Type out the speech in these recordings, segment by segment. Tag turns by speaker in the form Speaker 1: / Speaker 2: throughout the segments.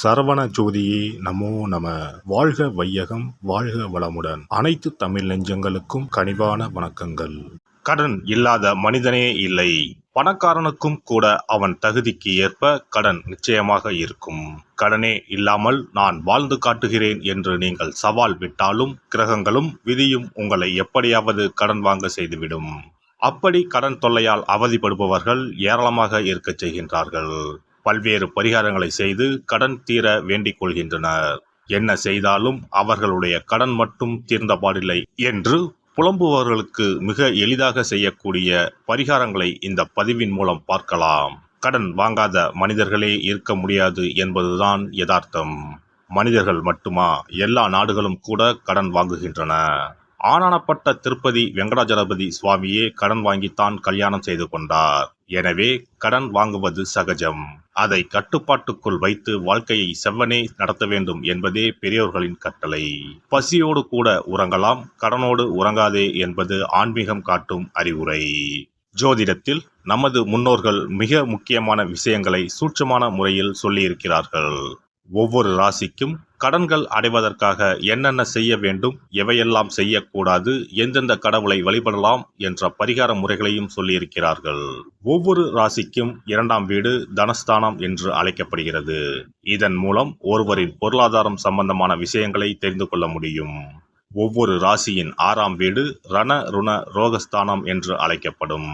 Speaker 1: சரவண ஜோதியே நமோ நம. வாழ்க வையகம், வாழ்க வளமுடன். அனைத்து தமிழ் நெஞ்சங்களுக்கும் கனிவான வணக்கங்கள். கடன் இல்லாத மனிதனே இல்லை. பணக்காரனுக்கும் கூட அவன் தகுதிக்கு ஏற்ப கடன் நிச்சயமாக இருக்கும். கடனே இல்லாமல் நான் வாழ்ந்து காட்டுகிறேன் என்று நீங்கள் சவால் விட்டாலும் கிரகங்களும் விதியும் உங்களை எப்படியாவது கடன் வாங்க செய்துவிடும். அப்படி கடன் தொல்லையால் அவதிப்படுபவர்கள் ஏராளமாக இருக்கச் செய்கின்றார்கள். பல்வேறு பரிகாரங்களை செய்து கடன் தீர வேண்டிக் கொள்கின்றனர். என்ன செய்தாலும் அவர்களுடைய கடன் மட்டும் தீர்ந்தபாடில்லை என்று புலம்புபவர்களுக்கு மிக எளிதாக செய்யக்கூடிய பரிகாரங்களை இந்த பதிவின் மூலம் பார்க்கலாம். கடன் வாங்காத மனிதர்களே இருக்க முடியாது என்பதுதான் யதார்த்தம். மனிதர்கள் மட்டுமா, எல்லா நாடுகளும் கூட கடன் வாங்குகின்றன. ஆனானப்பட்ட திருப்பதி வெங்கடாஜலபதி சுவாமியே கடன் வாங்கித்தான் கல்யாணம் செய்து கொண்டார். எனவே கடன் வாங்குவது சகஜம். அதை கட்டுப்பாட்டுக்குள் வைத்து வாழ்க்கையை செவ்வனே நடத்த வேண்டும் என்பதே பெரியோர்களின் கட்டளை. பசியோடு கூட உறங்கலாம், கடனோடு உறங்காதே என்பது ஆன்மீகம் காட்டும் அறிவுரை. ஜோதிடத்தில் நமது முன்னோர்கள் மிக முக்கியமான விஷயங்களை சூட்சமான முறையில் சொல்லியிருக்கிறார்கள். ஒவ்வொரு ராசிக்கும் கடன்கள் அடைவதற்காக என்னென்ன செய்ய வேண்டும், எவையெல்லாம் செய்யக்கூடாது, எந்தெந்த கடவுளை வழிபடலாம் என்ற பரிகார முறைகளையும் சொல்லியிருக்கிறார்கள். ஒவ்வொரு ராசிக்கும் 2ஆம் வீடு தனஸ்தானம் என்று அழைக்கப்படுகிறது. இதன் மூலம் ஒருவரின் பொருளாதாரம் சம்பந்தமான விஷயங்களை தெரிந்து கொள்ள முடியும். ஒவ்வொரு ராசியின் 6ஆம் வீடு ரண ருண ரோகஸ்தானம் என்று அழைக்கப்படும்.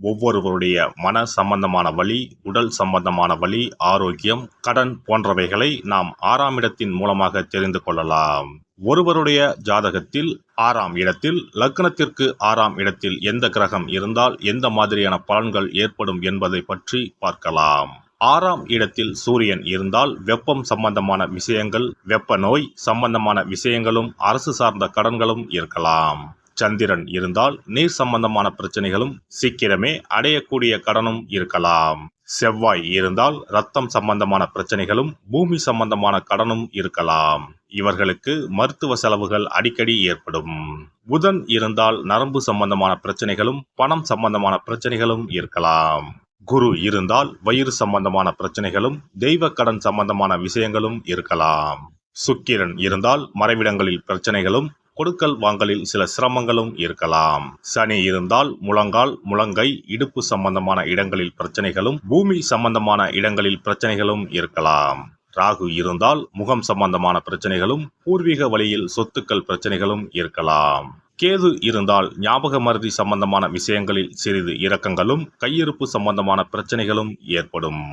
Speaker 1: ஒவ்வொருவருடைய மன சம்பந்தமான வலி, உடல் சம்பந்தமான வலி, ஆரோக்கியம், கடன் போன்றவைகளை நாம் 6ஆம் இடத்தின் மூலமாக தெரிந்து கொள்ளலாம். ஒருவருடைய ஜாதகத்தில் 6ஆம் இடத்தில் லக்னத்திற்கு 6ஆம் இடத்தில் எந்த கிரகம் இருந்தால் எந்த மாதிரியான பலன்கள் ஏற்படும் என்பதை பற்றி பார்க்கலாம். 6ஆம் இடத்தில் சூரியன் இருந்தால் வெப்பம் சம்பந்தமான விஷயங்கள், வெப்ப நோய் சம்பந்தமான விஷயங்களும், அரசு சார்ந்த கடன்களும் இருக்கலாம். சந்திரன் இருந்தால் நீர் சம்பந்தமான பிரச்சனைகளும், சீக்கிரமே அடையக்கூடிய கடனும் இருக்கலாம். செவ்வாய் இருந்தால் இரத்தம் சம்பந்தமான பிரச்சனைகளும், பூமி சம்பந்தமான கடனும் இருக்கலாம். இவர்களுக்கு மருத்துவ செலவுகள் அடிக்கடி ஏற்படும். புதன் இருந்தால் நரம்பு சம்பந்தமான பிரச்சனைகளும், பணம் சம்பந்தமான பிரச்சனைகளும் இருக்கலாம். குரு இருந்தால் வயிறு சம்பந்தமான பிரச்சனைகளும், தெய்வ கடன் சம்பந்தமான விஷயங்களும் இருக்கலாம். சுக்கிரன் இருந்தால் மறைவிடங்களில் பிரச்சனைகளும், கொடுக்கல் வாங்கலில் சில சிரமங்களும் இருக்கலாம். சனி இருந்தால் முழங்கால், முழங்கை, இடுப்பு சம்பந்தமான இடங்களில் பிரச்சனைகளும், பூமி சம்பந்தமான இடங்களில் பிரச்சனைகளும் இருக்கலாம். ராகு இருந்தால் முகம் சம்பந்தமான பிரச்சனைகளும், பூர்வீக வழியில் சொத்துக்கள் பிரச்சனைகளும் இருக்கலாம். கேது இருந்தால் ஞாபக மறதி சம்பந்தமான விஷயங்களில் சிறிது இரக்கங்களும், கையிருப்பு சம்பந்தமான பிரச்சனைகளும் ஏற்படும்.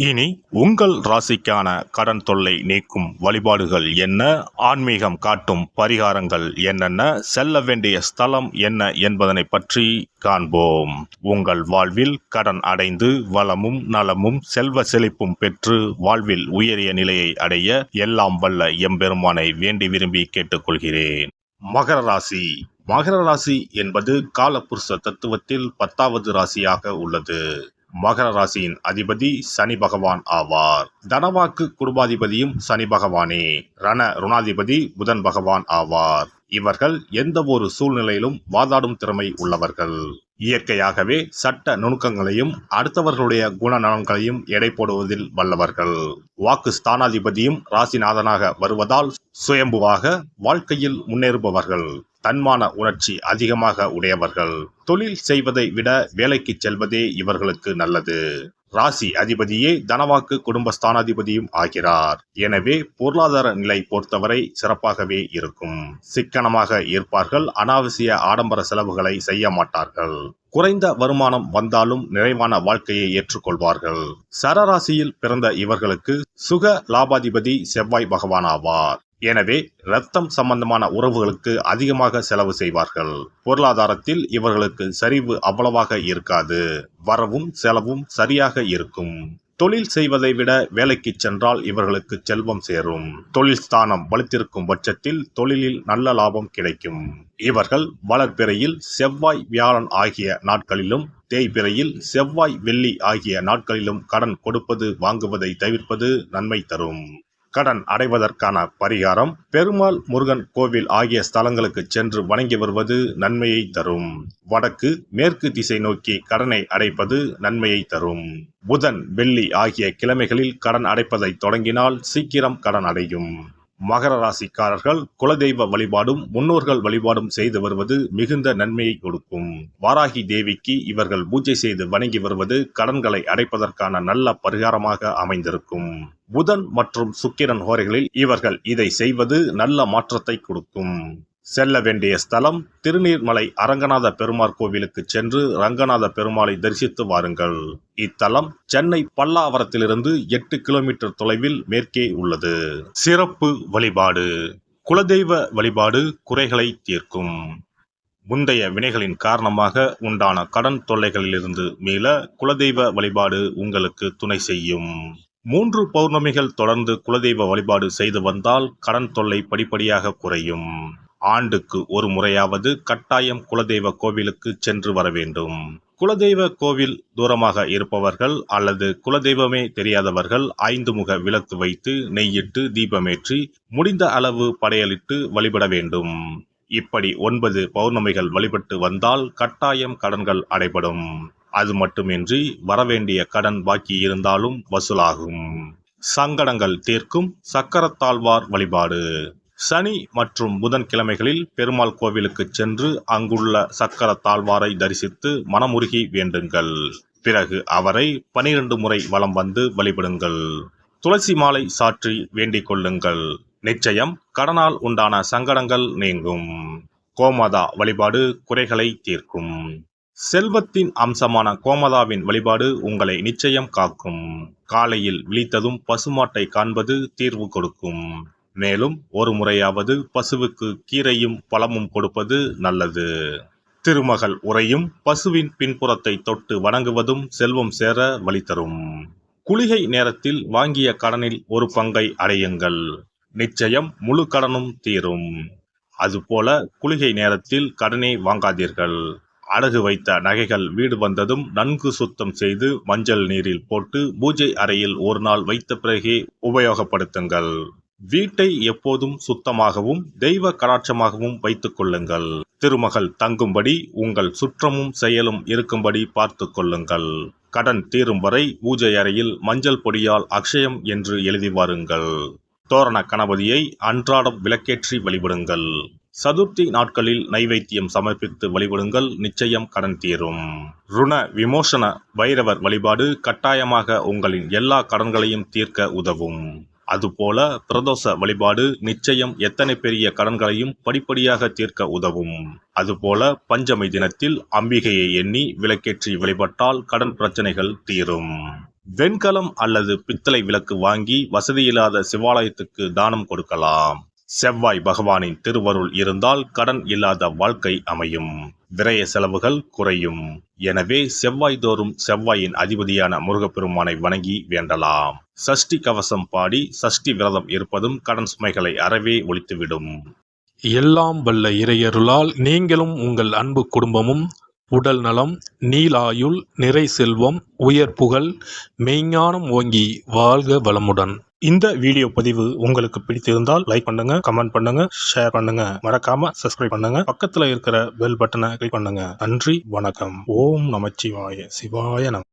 Speaker 1: இனி உங்கள் ராசிக்கான கடன் தொல்லை நீக்கும் வழிபாடுகள் என்ன, ஆன்மீகம் காட்டும் பரிகாரங்கள் என்னென்ன, செல்ல வேண்டிய ஸ்தலம் என்ன என்பதனை பற்றி காண்போம். உங்கள் வாழ்வில் கடன் அடைந்து வளமும் நலமும் செல்வ செழிப்பும் பெற்று வாழ்வில் உயரிய நிலையை அடைய எல்லாம் வல்ல எம்பெருமானை வேண்டி விரும்பி கேட்டுக்கொள்கிறேன். மகர ராசி. மகர ராசி என்பது காலபுருஷ தத்துவத்தில் 10வது ராசியாக உள்ளது. மகர ராசியின் அதிபதி சனி பகவான் ஆவார். தனவாக்கு குடும்பாதிபதியும் சனி பகவானே. ரண ருணாதிபதி புதன் பகவான் ஆவார். இவர்கள் எந்த ஒரு சூழ்நிலையிலும் வாதாடும் திறமை உள்ளவர்கள். இயற்கையாகவே சட்ட நுணுக்கங்களையும் அடுத்தவர்களுடைய குணநலன்களையும் எடை போடுவதில் வல்லவர்கள். வாக்கு ஸ்தானாதிபதியும் ராசிநாதனாக வருவதால் சுயம்புவாக வாழ்க்கையில் முன்னேறுபவர்கள். தன்மான உணர்ச்சி அதிகமாக உடையவர்கள். தொழில் செய்வதை விட வேலைக்கு செல்வதே இவர்களுக்கு நல்லது. ராசி அதிபதியே தனவாக்கு குடும்பஸ்தானாதிபதியும் ஆகிறார். எனவே பொருளாதார நிலை பொறுத்தவரை சிறப்பாகவே இருக்கும். சிக்கனமாக இருப்பார்கள். அனாவசிய ஆடம்பர செலவுகளை செய்ய மாட்டார்கள். குறைந்த வருமானம் வந்தாலும் நிறைவான வாழ்க்கையை ஏற்றுக்கொள்வார்கள். சரராசியில் பிறந்த இவர்களுக்கு சுக லாபாதிபதி செவ்வாய் பகவான் ஆவார். எனவே இரத்தம் சம்பந்தமான உறவுகளுக்கு அதிகமாக செலவு செய்வார்கள். பொருளாதாரத்தில் இவர்களுக்கு சரிவு அவ்வளவாக இருக்காது. வரவும் செலவும் சரியாக இருக்கும். தொழில் செய்வதை விட வேலைக்கு சென்றால் இவர்களுக்கு செல்வம் சேரும். தொழில் ஸ்தானம் வலுத்திருக்கும் பட்சத்தில் தொழிலில் நல்ல லாபம் கிடைக்கும். இவர்கள் வளர்பிறையில் செவ்வாய் வியாழன் ஆகிய நாட்களிலும், தேய்பிறையில் செவ்வாய் வெள்ளி ஆகிய நாட்களிலும் கடன் கொடுப்பது வாங்குவதை தவிர்ப்பது நன்மை தரும். கடன் அடைவதற்கான பரிகாரம்: பெருமாள், முருகன் கோவில் ஆகிய ஸ்தலங்களுக்கு சென்று வணங்கி வருவது நன்மையை தரும். வடக்கு, மேற்கு திசை நோக்கி கடனை அடைப்பது நன்மையை தரும். புதன், வெள்ளி ஆகிய கிழமைகளில் கடன் அடைப்பதை தொடங்கினால் சீக்கிரம் கடன் அடையும். மகர ராசிக்காரர்கள் குலதெய்வ வழிபாடும் முன்னோர்கள் வழிபாடும் செய்து வருவது மிகுந்த நன்மையை கொடுக்கும். வாராகி தேவிக்கு இவர்கள் பூஜை செய்து வணங்கி வருவது கடன்களை அடைப்பதற்கான நல்ல பரிகாரமாக அமைந்திருக்கும். புதன் மற்றும் சுக்கிரன் ஹோரைகளில் இவர்கள் இதை செய்வது நல்ல மாற்றத்தை கொடுக்கும். செல்ல வேண்டிய ஸ்தலம்: திருநீர்மலை அரங்கநாத பெருமாள் கோவிலுக்கு சென்று ரங்கநாத பெருமாளை தரிசித்து வாருங்கள். இத்தலம் சென்னை பல்லாவரத்திலிருந்து 8 கிலோமீட்டர் தொலைவில் மேற்கே உள்ளது. சிறப்பு வழிபாடு: குலதெய்வ வழிபாடு குறைகளை தீர்க்கும். முந்தைய வினைகளின் காரணமாக உண்டான கடன் தொல்லைகளிலிருந்து மீள குலதெய்வ வழிபாடு உங்களுக்கு துணை செய்யும். 3 பௌர்ணமிகள் தொடர்ந்து குலதெய்வ வழிபாடு செய்து வந்தால் கடன் தொல்லை படிப்படியாக குறையும். ஆண்டுக்கு ஒரு முறையாவது கட்டாயம் குலதெய்வ கோவிலுக்கு சென்று வர வேண்டும். குலதெய்வ கோவில் தூரமாக இருப்பவர்கள் அல்லது குலதெய்வமே தெரியாதவர்கள் 5 முக விளக்கு வைத்து நெய்யிட்டு தீபமேற்றி முடிந்த அளவு படையலிட்டு வழிபட வேண்டும். இப்படி 9 பௌர்ணமிகள் வழிபட்டு வந்தால் கட்டாயம் கடன்கள் அடைபடும். அது மட்டுமின்றி வரவேண்டிய கடன் பாக்கி இருந்தாலும் வசூலாகும். சங்கடங்கள் தீர்க்கும் சக்கரத்தாழ்வார் வழிபாடு: சனி மற்றும் புதன் கிழமைகளில் பெருமாள் கோவிலுக்கு சென்று அங்குள்ள சக்கரத்தாழ்வாரை தரிசித்து மனமுருகி வேண்டுங்கள். பிறகு அவரை 12 முறை வலம் வந்து வழிபடுங்கள். துளசி மாலை சாற்றி வேண்டிக் கொள்ளுங்கள். நிச்சயம் கடனால் உண்டான சங்கடங்கள் நீங்கும். கோமாதா வழிபாடு குறைகளை தீர்க்கும். செல்வத்தின் அம்சமான கோமாதாவின் வழிபாடு உங்களை நிச்சயம் காக்கும். காலையில் விழித்ததும் பசுமாட்டை காண்பது தீர்வு கொடுக்கும். மேலும் ஒரு முறையாவது பசுவுக்கு கீரையும் பழமும் கொடுப்பது நல்லது. திருமகள் உரையும் பசுவின் பின்புறத்தை தொட்டு வணங்குவதும் செல்வம் சேர வழி தரும். குளிகை நேரத்தில் வாங்கிய கடனில் ஒரு பங்கை அடையுங்கள். நிச்சயம் முழு கடனும் தீரும். அதுபோல குளிகை நேரத்தில் கடனே வாங்காதீர்கள். அடகு வைத்த நகைகள் வீடு வந்ததும் நன்கு சுத்தம் செய்து மஞ்சள் நீரில் போட்டு பூஜை அறையில் ஒரு நாள் வைத்த பிறகே உபயோகப்படுத்துங்கள். வீட்டை எப்போதும் சுத்தமாகவும் தெய்வ கடாட்சமாகவும் வைத்துக் கொள்ளுங்கள். திருமகள் தங்கும்படி உங்கள் சுற்றமும் செயலும் இருக்கும்படி பார்த்து கொள்ளுங்கள். கடன் தீரும் வரை பூஜை அறையில் மஞ்சள் பொடியால் அக்ஷயம் என்று எழுதி வாருங்கள். தோரண கணபதியை அன்றாடம் விளக்கேற்றி வழிபடுங்கள். சதுர்த்தி நாட்களில் நைவேத்தியம் சமர்ப்பித்து வழிபடுங்கள். நிச்சயம் கடன் தீரும். ருண விமோசன பைரவர் வழிபாடு கட்டாயமாக உங்களின் எல்லா கடன்களையும் தீர்க்க உதவும். அதுபோல பிரதோஷ வழிபாடு நிச்சயம் எத்தனை பெரிய கடன்களையும் படிப்படியாக தீர்க்க உதவும். அதுபோல பஞ்சமி தினத்தில் அம்பிகையை எண்ணி விளக்கேற்றி வழிபட்டால் கடன் பிரச்சனைகள் தீரும். வெண்கலம் அல்லது பித்தளை விளக்கு வாங்கி வசதியில்லாத சிவாலயத்துக்கு தானம் கொடுக்கலாம். செவ்வாய் பகவானின் திருவருள் இருந்தால் கடன் இல்லாத வாழ்க்கை அமையும். விரய செலவுகள் குறையும். எனவே செவ்வாய் தோறும் செவ்வாயின் அதிபதியான முருகப்பெருமானை வணங்கி வேண்டலாம். சஷ்டி கவசம் பாடி சஷ்டி விரதம் இருப்பதும் கடன் சுமைகளை அறவே ஒழித்துவிடும்.
Speaker 2: எல்லாம் வல்ல இறையருளால் நீங்களும் உங்கள் அன்பு குடும்பமும் உடல் நலம், நீலாயுள், நிறை செல்வம், உயர் புகழ், மெய்ஞானம் ஓங்கி வாழ்க வளமுடன்.
Speaker 1: இந்த வீடியோ பதிவு உங்களுக்கு பிடித்திருந்தால் லைக் பண்ணுங்க, கமெண்ட் பண்ணுங்க, ஷேர் பண்ணுங்க, மறக்காம சப்ஸ்கிரைப் பண்ணுங்க, பக்கத்துல இருக்கிற பெல் பட்டனை கிளிக் பண்ணுங்க. நன்றி, வணக்கம். ஓம் நமச்சிவாய. சிவாய நம.